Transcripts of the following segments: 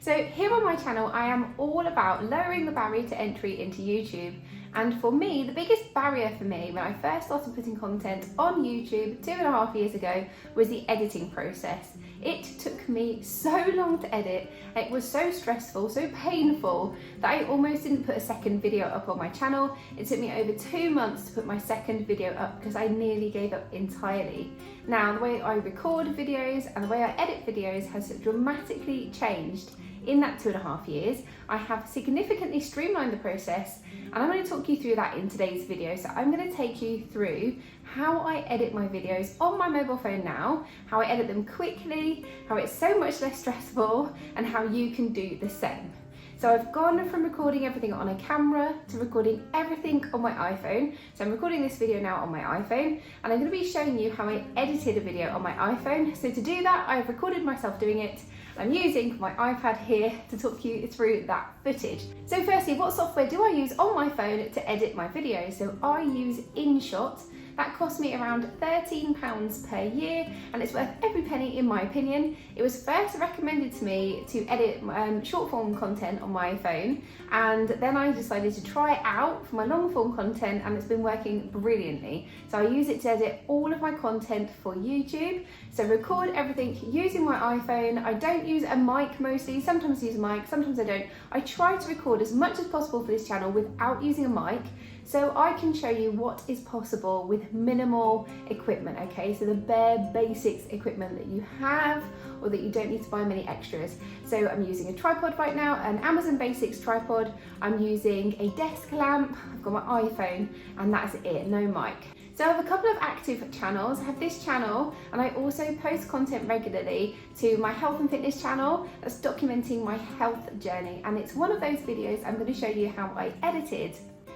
So here on my channel, I am all about lowering the barrier to entry into YouTube. And for me, the biggest barrier for me when I first started putting content on YouTube 2.5 years ago was the editing process. It took me so long to edit, it was so stressful, so painful, that I almost didn't put a second video up on my channel. It took me over 2 months to put my second video up because I nearly gave up entirely. Now, the way I record videos and the way I edit videos has dramatically changed in that 2.5 years. I have significantly streamlined the process, and I'm going to talk you through that in today's video. So I'm going to take you through how I edit my videos on my mobile phone now, how I edit them quickly, how it's so much less stressful, and how you can do the same. So I've gone from recording everything on a camera to recording everything on my iPhone. So I'm recording this video now on my iPhone, and I'm going to be showing you how I edited a video on my iPhone. So to do that, I've recorded myself doing it. I'm using my iPad here to talk you through that footage. So firstly, what software do I use on my phone to edit my videos? So I use Inshot. That cost me around £13 per year, and it's worth every penny in my opinion. It was first recommended to me to edit short form content on my phone, and then I decided to try it out for my long form content, and it's been working brilliantly. So I use it to edit all of my content for YouTube. So record everything using my iPhone. I don't use a mic mostly, sometimes I use a mic, sometimes I don't. I try to record as much as possible for this channel without using a mic, so I can show you what is possible with minimal equipment, okay? So the bare basics equipment that you have, or that you don't need to buy many extras. So I'm using a tripod right now, an Amazon Basics tripod. I'm using a desk lamp, I've got my iPhone, and that's it, no mic. So I have a couple of active channels. I have this channel, and I also post content regularly to my health and fitness channel that's documenting my health journey. And it's one of those videos I'm going to show you how I edited.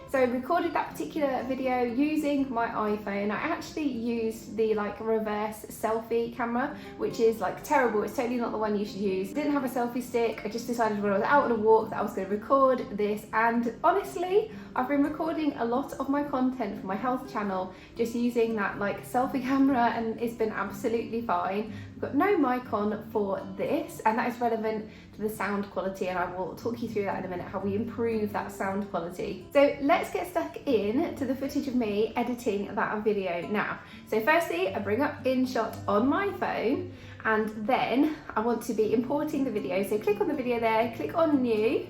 So I recorded that particular video using my iPhone. I actually used the reverse selfie camera, which is terrible. It's totally not the one you should use. I didn't have a selfie stick. I just decided when I was out on a walk that I was going to record this, and honestly, I've been recording a lot of my content for my health channel just using that selfie camera, and it's been absolutely fine. I've got no mic on for this, and that is relevant to the sound quality, and I will talk you through that in a minute, how we improve that sound quality. So let's get stuck in to the footage of me editing that video now. So firstly, I bring up Inshot on my phone, and then I want to be importing the video. So click on the video there, click on new,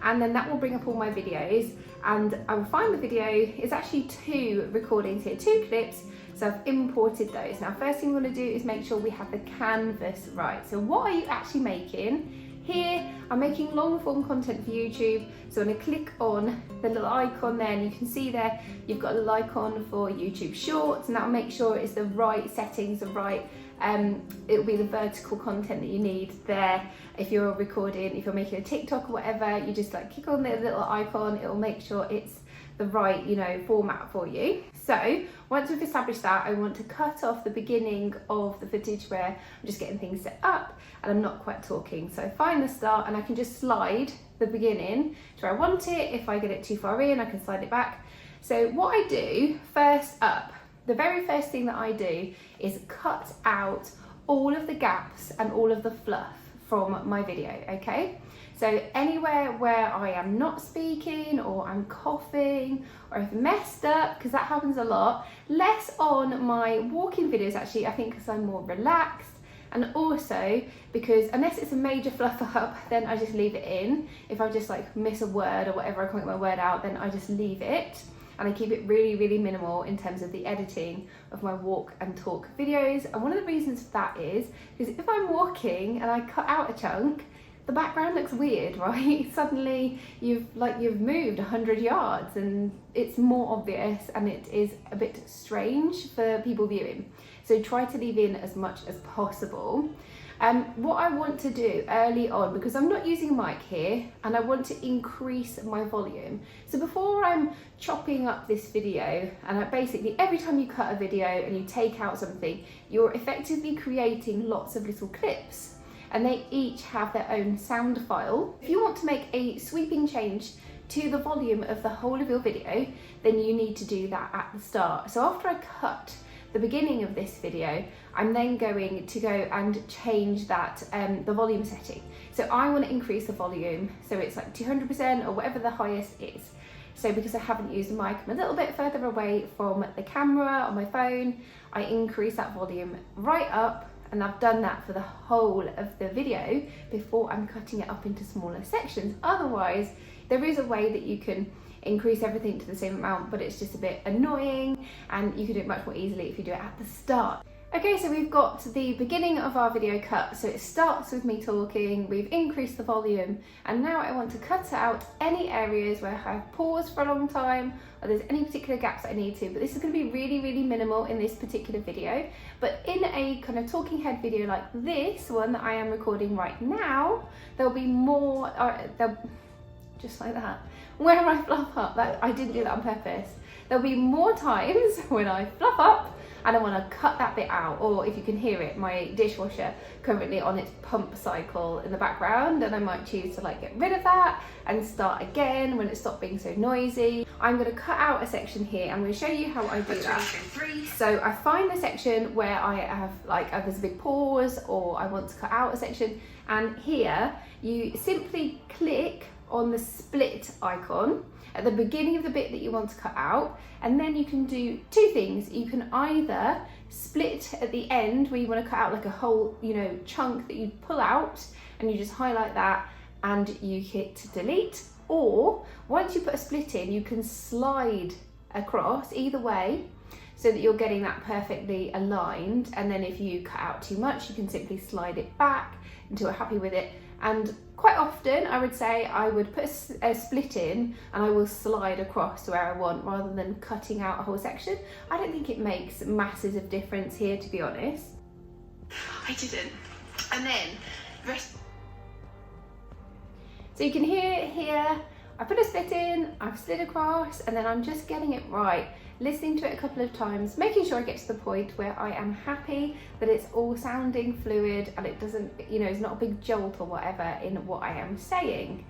and then that will bring up all my videos, and I will find the video. It's actually 2 recordings here, 2 clips. So I've imported those. Now, first thing we're going to do is make sure we have the canvas right. So what are you actually making? Here, I'm making long form content for YouTube. So I'm going to click on the little icon there, and you can see there, you've got a little icon for YouTube Shorts, and that'll make sure it's the right settings, the right, it'll be the vertical content that you need there. If you're recording, if you're making a TikTok or whatever, you just click on the little icon, it'll make sure it's the right, format for you. So once we've established that, I want to cut off the beginning of the footage where I'm just getting things set up and I'm not quite talking. So I find the start, and I can just slide the beginning to where I want it. If I get it too far in, I can slide it back. So what I do first up, the very first thing that I do is cut out all of the gaps and all of the fluff from my video, okay? So anywhere where I am not speaking, or I'm coughing, or I've messed up, because that happens a lot, less on my walking videos actually, I think, because I'm more relaxed, and also because unless it's a major fluff up, then I just leave it in. If I just miss a word or whatever, I can't get my word out, then I just leave it. And I keep it really, really minimal in terms of the editing of my walk and talk videos. And one of the reasons for that is because if I'm walking and I cut out a chunk, the background looks weird, right? Suddenly you've moved 100 yards, and it's more obvious, and it is a bit strange for people viewing. So try to leave in as much as possible. What I want to do early on, because I'm not using a mic here, and I want to increase my volume. So before I'm chopping up this video, and basically every time you cut a video and you take out something, you're effectively creating lots of little clips, and they each have their own sound file. If you want to make a sweeping change to the volume of the whole of your video, then you need to do that at the start. So after I cut the beginning of this video, I'm then going to go and change that, the volume setting. So I want to increase the volume, so it's like 200% or whatever the highest is. So because I haven't used the mic, I'm a little bit further away from the camera on my phone, I increase that volume right up, and I've done that for the whole of the video before I'm cutting it up into smaller sections. Otherwise, there is a way that you can increase everything to the same amount, but it's just a bit annoying, and you can do it much more easily if you do it at the start. Okay, so we've got the beginning of our video cut. So it starts with me talking, we've increased the volume, and now I want to cut out any areas where I've paused for a long time, or there's any particular gaps that I need to, but this is going to be really, really minimal in this particular video. But in a kind of talking head video like this one that I am recording right now, there'll be more, just like that, where I fluff up. That I didn't do that on purpose. There'll be more times when I fluff up and I want to cut that bit out, or if you can hear it, my dishwasher currently on its pump cycle in the background, and I might choose to like get rid of that and start again when it stopped being so noisy. I'm going to cut out a section here. I'm going to show you how I do that. So I find the section where I have like there's a big pause, or I want to cut out a section, and here you simply click on the split icon at the beginning of the bit that you want to cut out, and then you can do two things. You can either split at the end where you want to cut out like a whole, you know, chunk that you pull out, and you just highlight that and you hit delete, or once you put a split in, you can slide across either way so that you're getting that perfectly aligned, and then if you cut out too much, you can simply slide it back until you're happy with it. And quite often I would say I would put a split in and I will slide across to where I want rather than cutting out a whole section. I don't think it makes masses of difference here, to be honest. I didn't. And then rest. So you can hear here, I put a split in, I've slid across, and then I'm just getting it right, listening to it a couple of times, making sure I get to the point where I am happy that it's all sounding fluid and it doesn't, you know, it's not a big jolt or whatever in what I am saying.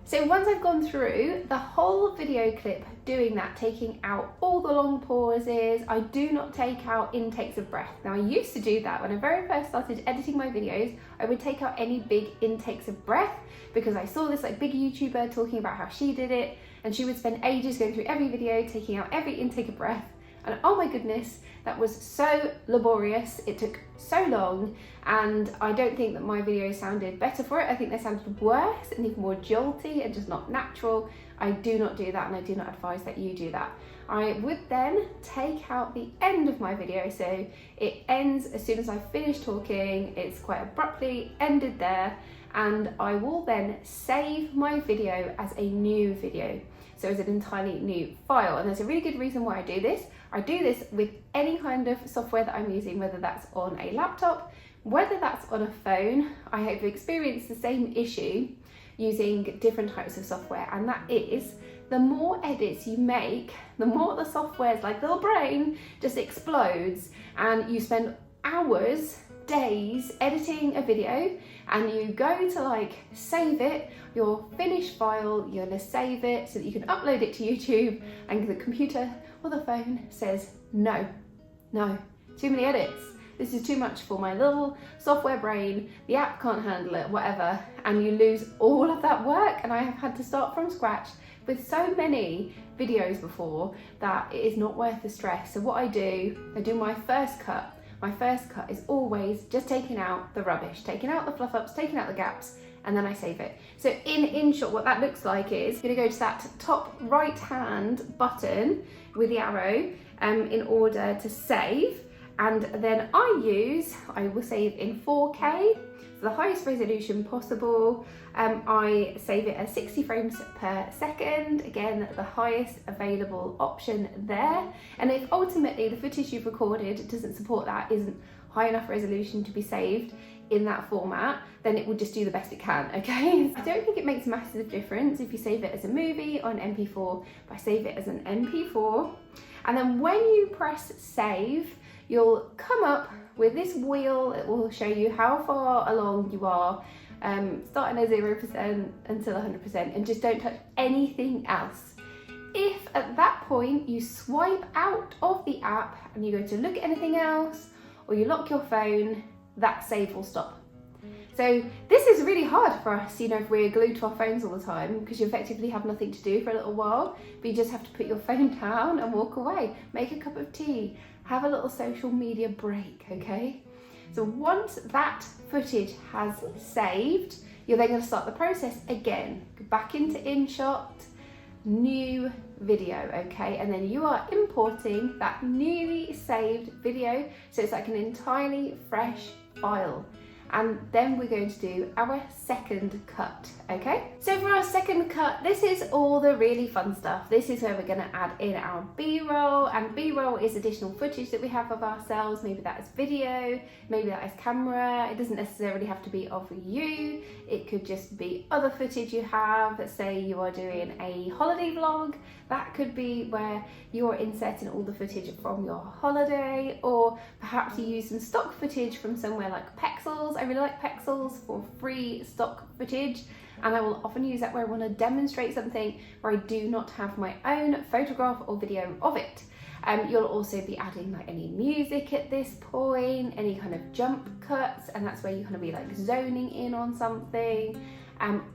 So once I've gone through the whole video clip doing that, taking out all the long pauses, I do not take out intakes of breath. Now I used to do that when I very first started editing my videos. I would take out any big intakes of breath because I saw this like big YouTuber talking about how she did it, and she would spend ages going through every video, taking out every intake of breath. And oh my goodness, that was so laborious. It took so long, and I don't think that my videos sounded better for it. I think they sounded worse and even more jolty and just not natural. I do not do that, and I do not advise that you do that. I would then take out the end of my video, so it ends as soon as I finish talking. It's quite abruptly ended there, and I will then save my video as a new video. So as an entirely new file, and there's a really good reason why I do this. I do this with any kind of software that I'm using, whether that's on a laptop, whether that's on a phone. I have experienced the same issue using different types of software, and that is the more edits you make, the more the software's like little brain just explodes, and you spend hours, days editing a video, and you go to like save it, your finished file, you're gonna save it so that you can upload it to YouTube, and the computer or the phone says no, too many edits. This is too much for my little software brain, the app can't handle it, whatever, and you lose all of that work. And I have had to start from scratch with so many videos before that it is not worth the stress. So what I do my first cut. My first cut is always just taking out the rubbish, taking out the fluff ups, taking out the gaps, and then I save it. So in Inshot, what that looks like is you're gonna go to that top right hand button with the arrow in order to save. And then I will save in 4K, so the highest resolution possible. I save it at 60 frames per second, again, the highest available option there. And if ultimately the footage you've recorded doesn't support that, isn't high enough resolution to be saved in that format, then it will just do the best it can, okay? I don't think it makes a massive difference if you save it as a movie or an MP4, but I save it as an MP4. And then when you press save, you'll come up with this wheel. It will show you how far along you are, starting at 0% until 100%, and just don't touch anything else. If at that point you swipe out of the app and you go to look at anything else, or you lock your phone, that save will stop. So this is really hard for us, you know, if we're glued to our phones all the time, because you effectively have nothing to do for a little while, but you just have to put your phone down and walk away, make a cup of tea, have a little social media break, okay? So once that footage has saved, you're then going to start the process again. Go back into Inshot, new video, okay? And then you are importing that newly saved video, so it's like an entirely fresh file. And then we're going to do our second cut, okay? So for our second cut, this is all the really fun stuff. This is where we're gonna add in our B-roll, and B-roll is additional footage that we have of ourselves. Maybe that is video, maybe that is camera. It doesn't necessarily have to be of you. It could just be other footage you have. Let's say you are doing a holiday vlog. That could be where you're inserting all the footage from your holiday, or perhaps you use some stock footage from somewhere like Pexels. I really like Pexels for free stock footage, and I will often use that where I want to demonstrate something where I do not have my own photograph or video of it. You'll also be adding like any music at this point, any kind of jump cuts, and that's where you're going to be like zoning in on something.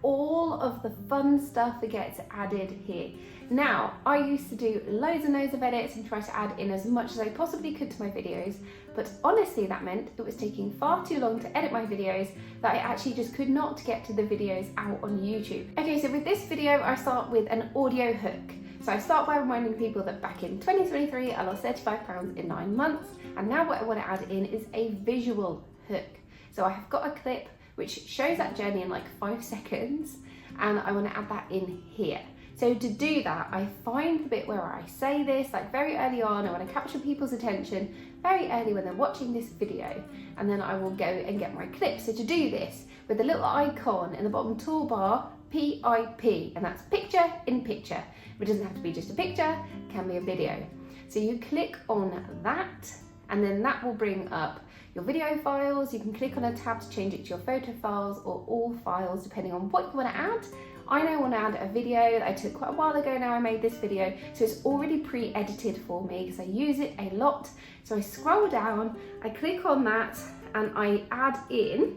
All of the fun stuff that gets added here. Now, I used to do loads and loads of edits and try to add in as much as I possibly could to my videos, but honestly that meant it was taking far too long to edit my videos that I actually just could not get to the videos out on YouTube. Okay, so with this video I start with an audio hook. So I start by reminding people that back in 2023 I lost 35 pounds in 9 months, and now what I want to add in is a visual hook. So I have got a clip which shows that journey in like 5 seconds, and I want to add that in here. So to do that, I find the bit where I say this, like very early on. I want to capture people's attention very early when they're watching this video, and then I will go and get my clip. So to do this, with the little icon in the bottom toolbar, PIP, and that's picture in picture. It doesn't have to be just a picture, it can be a video. So you click on that, and then that will bring up your video files. You can click on a tab to change it to your photo files or all files, depending on what you want to add. I now want to add a video that I took quite a while ago now. I made this video, so it's already pre-edited for me because I use it a lot. So I scroll down, I click on that, and I add in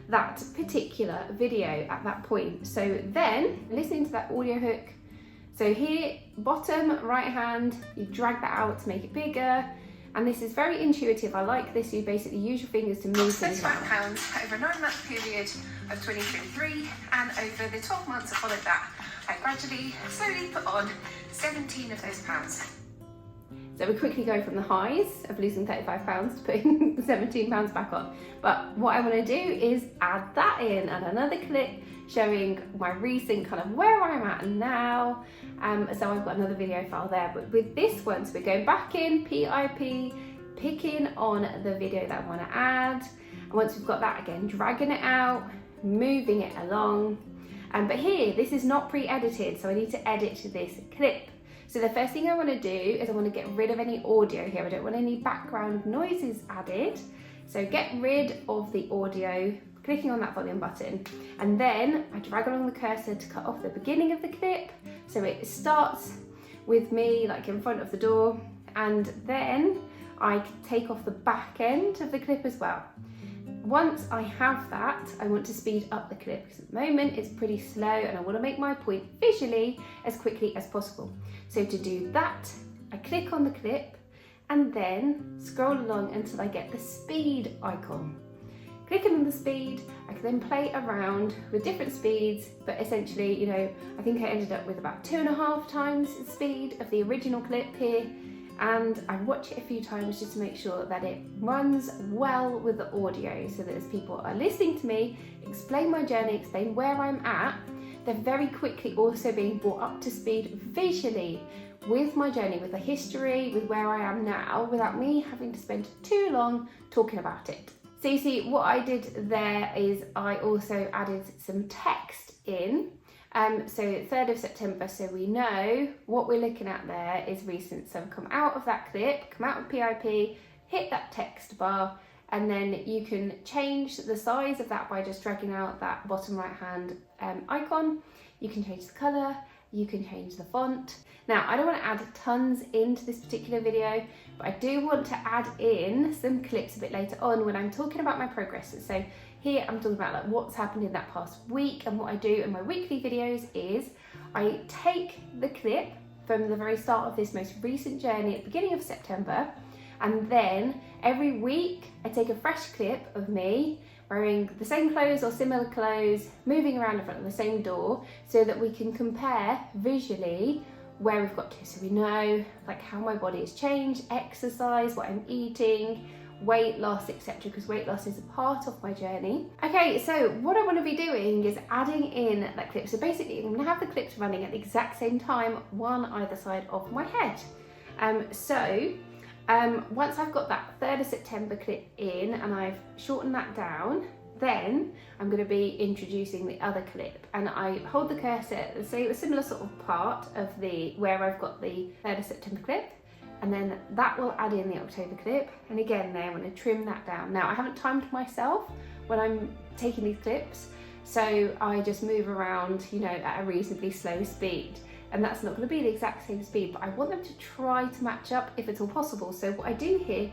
that particular video at that point. So then, listening to that audio hook, so here, bottom right hand, you drag that out to make it bigger. And this is very intuitive. I like this. You basically use your fingers to move things around. £35 over a 9-month period of 2023, and over the 12 months that followed that, I gradually, slowly put on 17 of those pounds. So we quickly go from the highs of losing £35 to putting 17 pounds back on. But what I want to do is add that in, and another clip showing my recent kind of where I'm at now. So I've got another video file there, but with this one, so we're going back in PIP, picking on the video that I want to add. And once we've got that, again, dragging it out, moving it along. But here, this is not pre-edited, so I need to edit this clip. So the first thing I want to do is I want to get rid of any audio here. I don't want any background noises added. So get rid of the audio, clicking on that volume button, and then I drag along the cursor to cut off the beginning of the clip. So it starts with me like in front of the door, and then I take off the back end of the clip as well. Once I have that, I want to speed up the clip because at the moment it's pretty slow and I want to make my point visually as quickly as possible. So to do that, I click on the clip and then scroll along until I get the speed icon. Clicking on the speed, I can then play around with different speeds, but essentially, you know, I think I ended up with about 2.5 times the speed of the original clip here, and I watch it a few times just to make sure that it runs well with the audio, so that as people are listening to me explain my journey, explain where I'm at, they're very quickly also being brought up to speed visually with my journey, with the history, with where I am now, without me having to spend too long talking about it. So you see, what I did there is I also added some text in. So 3rd of September, so we know what we're looking at there is recent. So come out of that clip, come out of PIP, hit that text bar, and then you can change the size of that by just dragging out that bottom right hand icon. You can change the colour, You can change the font. Now, I don't want to add tons into this particular video, but I do want to add in some clips a bit later on when I'm talking about my progress. So here I'm talking about like what's happened in that past week, and what I do in my weekly videos is I take the clip from the very start of this most recent journey at the beginning of September, and then every week I take a fresh clip of me wearing the same clothes or similar clothes, moving around in front of the same door, so that we can compare visually where we've got to, so we know like how my body has changed, exercise, what I'm eating, weight loss, etc., because weight loss is a part of my journey. Okay, so what I want to be doing is adding in that clip. So basically I'm going to have the clips running at the exact same time, one either side of my head. Once I've got that 3rd of September clip in and I've shortened that down, then I'm going to be introducing the other clip, and I hold the cursor at the similar sort of part of where I've got the 3rd of September clip, and then that will add in the October clip, and again there I'm going to trim that down. Now I haven't timed myself when I'm taking these clips, so I just move around, you know, at a reasonably slow speed, and that's not going to be the exact same speed, but I want them to try to match up if at all possible. So what I do here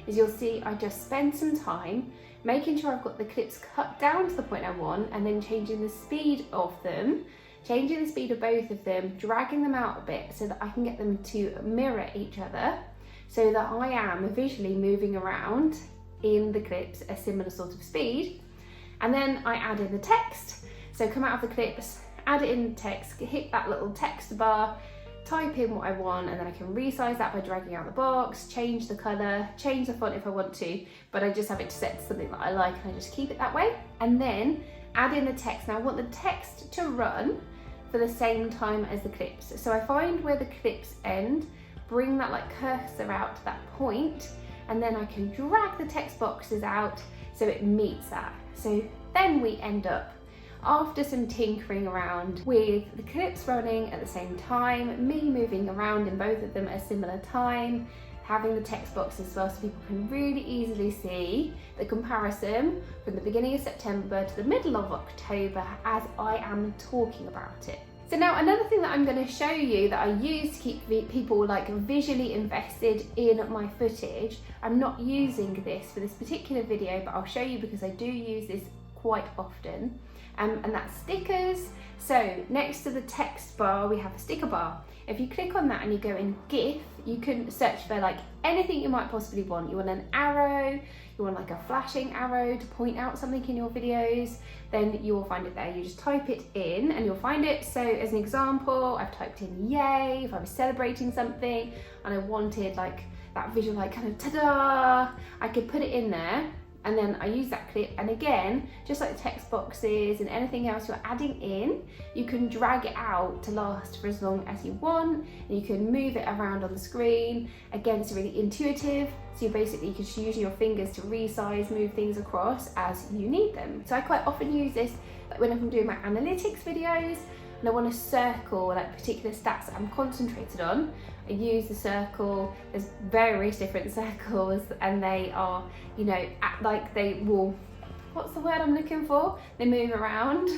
is, you'll see I just spend some time making sure I've got the clips cut down to the point I want, and then changing the speed of them, changing the speed of both of them, dragging them out a bit so that I can get them to mirror each other, so that I am visually moving around in the clips a similar sort of speed. And then I add in the text. So come out of the clips, add it in the text, hit that little text bar, type in what I want, and then I can resize that by dragging out the box, change the colour, change the font if I want to, but I just have it set to something that I like and I just keep it that way. And then add in the text. Now I want the text to run for the same time as the clips. So I find where the clips end, bring that like cursor out to that point, and then I can drag the text boxes out so it meets that. So then we end up, after some tinkering around with the clips running at the same time, me moving around in both of them at a similar time, having the text box as well so people can really easily see the comparison from the beginning of September to the middle of October as I am talking about it. So now another thing that I'm going to show you that I use to keep people like visually invested in my footage, I'm not using this for this particular video, but I'll show you because I do use this quite often. And that's stickers. So next to the text bar we have a sticker bar. If you click on that and you go in GIF, you can search for like anything you might possibly want. You want an arrow, you want like a flashing arrow to point out something in your videos, then you will find it there. You just type it in and you'll find it. So as an example, I've typed in yay if I was celebrating something and I wanted like that visual like kind of ta-da, I could put it in there. And then I use that clip, and again, just like the text boxes and anything else you're adding in, you can drag it out to last for as long as you want, and you can move it around on the screen. Again, it's really intuitive, so you can just use your fingers to resize, move things across as you need them. So I quite often use this when I'm doing my analytics videos, and I want to circle like particular stats that I'm concentrated on. I use the circle. There's various different circles, and they are, you know, like they will, what's the word I'm looking for? They move around.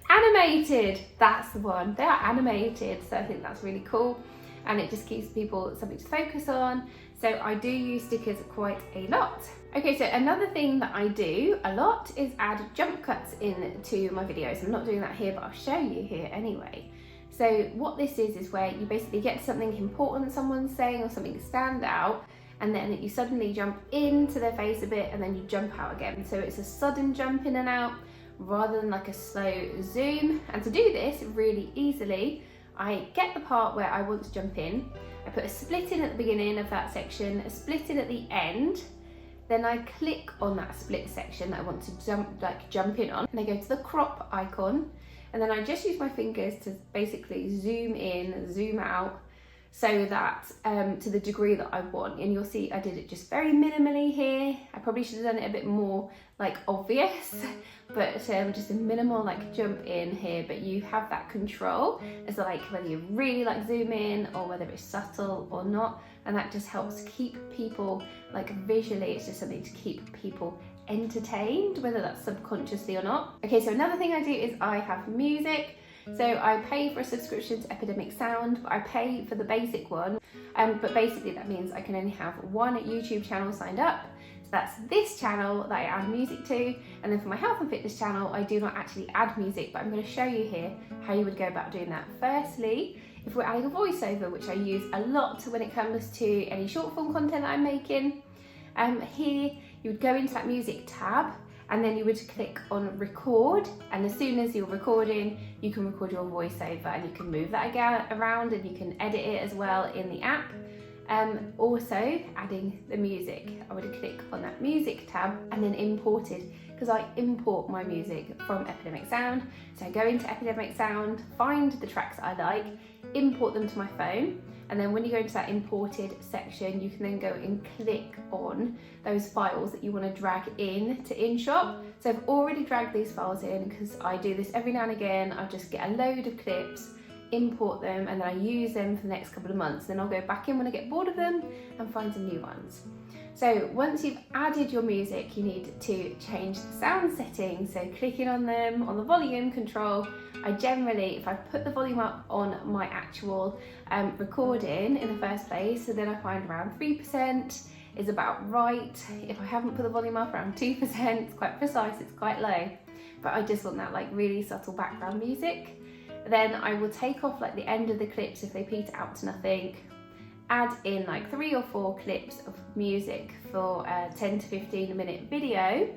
Animated, that's the one. They are animated, so I think that's really cool, and it just gives people something to focus on. So I do use stickers quite a lot. Okay, so another thing that I do a lot is add jump cuts into my videos. I'm not doing that here, but I'll show you here anyway. So what this is where you basically get something important someone's saying or something stand out, and then you suddenly jump into their face a bit and then you jump out again. So it's a sudden jump in and out rather than like a slow zoom. And to do this really easily, I get the part where I want to jump in, I put a split in at the beginning of that section, a split in at the end, then I click on that split section that I want to jump in on, and I go to the crop icon, and then I just use my fingers to basically zoom in, zoom out, so that to the degree that I want. And you'll see I did it just very minimally here. I probably should have done it a bit more like obvious, but just a minimal like jump in here, but you have that control as to like whether you really like zoom in or whether it's subtle or not, and that just helps keep people like visually, it's just something to keep people entertained, whether that's subconsciously or not. Okay, so another thing I do is I have music. So I pay for a subscription to Epidemic Sound, but I pay for the basic one. But basically that means I can only have one YouTube channel signed up. So that's this channel that I add music to. And then for my health and fitness channel, I do not actually add music, but I'm going to show you here how you would go about doing that. Firstly, if we're adding a voiceover, which I use a lot when it comes to any short form content that I'm making, here you would go into that music tab, and then you would click on record, and as soon as you're recording, you can record your voiceover, and you can move that again around, and you can edit it as well in the app. Also adding the music, I would click on that music tab and then imported, because I import my music from Epidemic Sound. So I go into Epidemic Sound, find the tracks that I like, import them to my phone, and then when you go into that imported section, you can then go and click on those files that you want to drag in to Inshot. So I've already dragged these files in because I do this every now and again. I just get a load of clips, import them, and then I use them for the next couple of months. Then I'll go back in when I get bored of them and find some new ones. So once you've added your music, you need to change the sound settings. So clicking on them, on the volume control, I generally, if I put the volume up on my actual recording in the first place, so then I find around 3% is about right. If I haven't put the volume up, around 2%, it's quite precise, it's quite low. But I just want that like really subtle background music. Then I will take off like the end of the clips if they peter out to nothing, add in like 3 or 4 clips of music for a 10 to 15 minute video.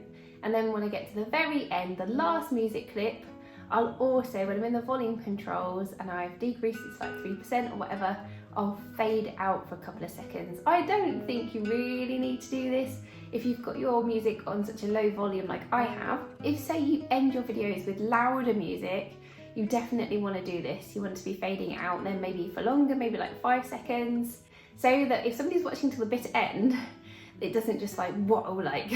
And then when I get to the very end, the last music clip, I'll also, when I'm in the volume controls and I've decreased it to like 3% or whatever, I'll fade out for a couple of seconds. I don't think you really need to do this if you've got your music on such a low volume like I have. If say you end your videos with louder music, you definitely want to do this. You want to be fading out then maybe for longer, maybe like 5 seconds, so that if somebody's watching till the bitter end, it doesn't just like whoa, like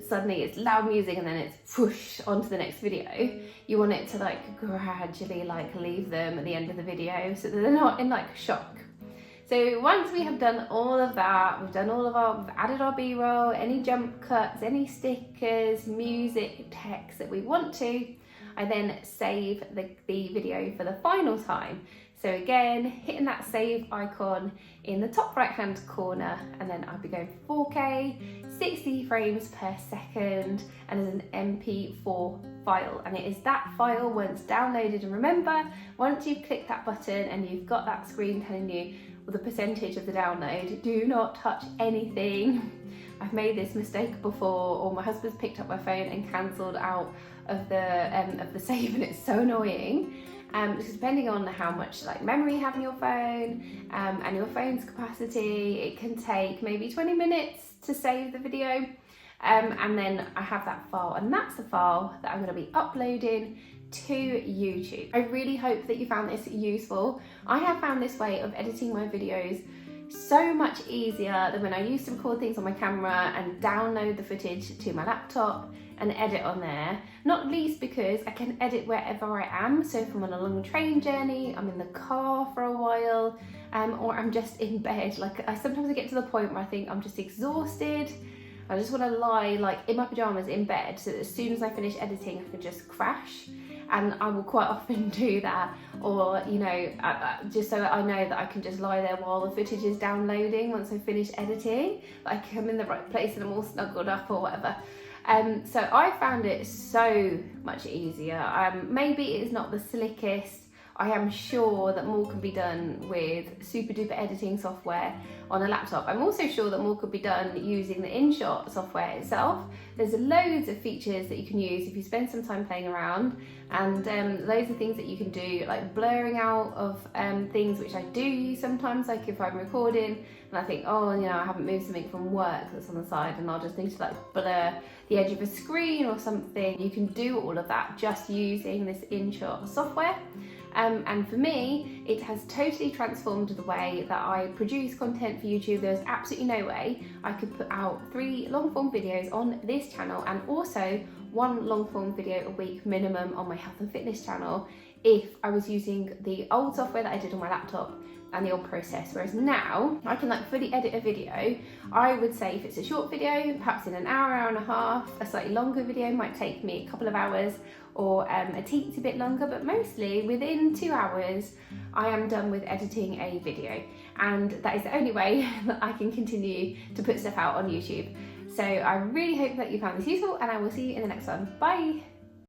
suddenly it's loud music and then it's whoosh onto the next video. You want it to like gradually like leave them at the end of the video so that they're not in like shock. So once we have done all of that, we've added our B-roll, any jump cuts, any stickers, music, text that we want to, I then save the video for the final time. So again, hitting that save icon in the top right hand corner, and then I'll be going for 4K, 60 frames per second, and as an MP4 file. And it is that file once downloaded. And remember, once you've clicked that button and you've got that screen telling you the percentage of the download, do not touch anything. I've made this mistake before, or my husband's picked up my phone and cancelled out of the save, and it's so annoying. Because depending on how much like memory you have in your phone and your phone's capacity, it can take maybe 20 minutes to save the video. And then I have that file, and that's the file that I'm going to be uploading to YouTube. I really hope that you found this useful. I have found this way of editing my videos so much easier than when I used to record things on my camera and download the footage to my laptop and edit on there. Not least because I can edit wherever I am. So if I'm on a long train journey, I'm in the car for a while, or I'm just in bed. Like sometimes I get to the point where I think I'm just exhausted. I just want to lie like in my pajamas in bed, so that as soon as I finish editing, I can just crash. And I will quite often do that, or you know, just so that I know that I can just lie there while the footage is downloading once I finish editing, like I'm in the right place and I'm all snuggled up or whatever. So I found it so much easier. Maybe it's not the slickest. I am sure that more can be done with super duper editing software on a laptop. I'm also sure that more could be done using the Inshot software itself. There's loads of features that you can use if you spend some time playing around, and loads of things that you can do, like blurring out of things, which I do use sometimes, like if I'm recording and I think, oh, you know, I haven't moved something from work that's on the side, and I'll just need to like blur the edge of a screen or something. You can do all of that just using this Inshot software. And for me, it has totally transformed the way that I produce content for YouTube. There's absolutely no way I could put out 3 long form videos on this channel and also one long form video a week minimum on my health and fitness channel if I was using the old software that I did on my laptop and the old process. Whereas now I can like fully edit a video. I would say if it's a short video, perhaps in an hour, hour and a half. A slightly longer video might take me a couple of hours, or a teensy bit longer, but mostly within 2 hours I am done with editing a video, and that is the only way that I can continue to put stuff out on YouTube. So I really hope that you found this useful, and I will see you in the next one. Bye!